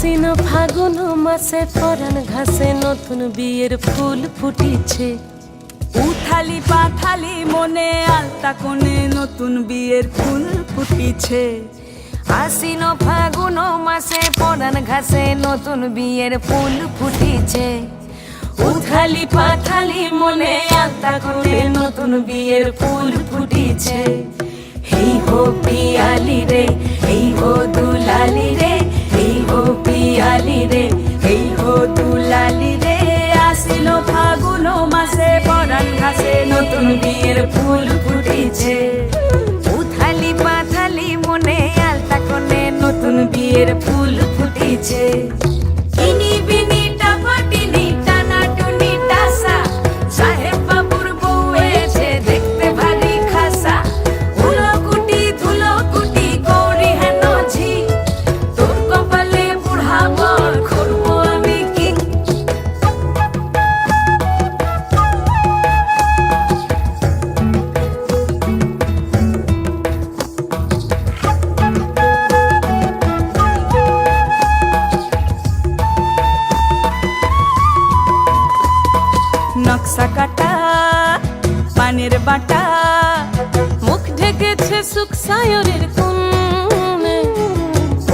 আশ্বিন ফাগুন মাসে পরাণ ঘাসে নতুন বিয়ের ফুল ফুটিছে। উথালি পাথালি মনে আলতা কোণে নতুন বিয়ের ফুল ফুটিছে। আশ্বিন ফাগুন মাসে পরাণ ঘাসে নতুন বিয়ের ফুল ফুটিছে। উথালি পাথালি মনে আলতা কোণে নতুন বিয়ের ফুল ফুটিছে। এই হো পিয়ালি রে, এই হো দুলালি রে, এই হো পিয়ালি রে, এই হো দুলালি রে। আশ্বিন ফাগুন মাসে পরাণ ঘাসে নতুন বিয়ের ফুল ফুটিছে। উথালি পাথালি মনে আলতা কোণে নতুন বিয়ের ফুল ফুটিছে। ইনি বিনি টাপাটিনি টানা টুনি টাসা, সাহেব বাবুর বউ এসে দেখতে ভারী খাসা। ধুলোকুটি ধুলোকুটি গৌরী হেন ঝি, তোর কপালে বুড়া বর করবো আমি কি। নকশা কাটা পানের বাটা, মুখ ঢেকেছে সুখ সায়রের কোণে।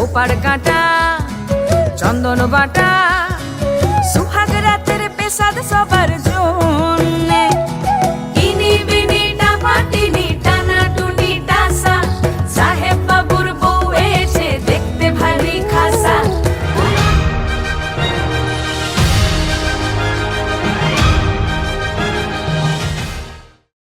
ওপার কাটা চন্দন বাটা, সুহাগ রাতের পেশাদ সবার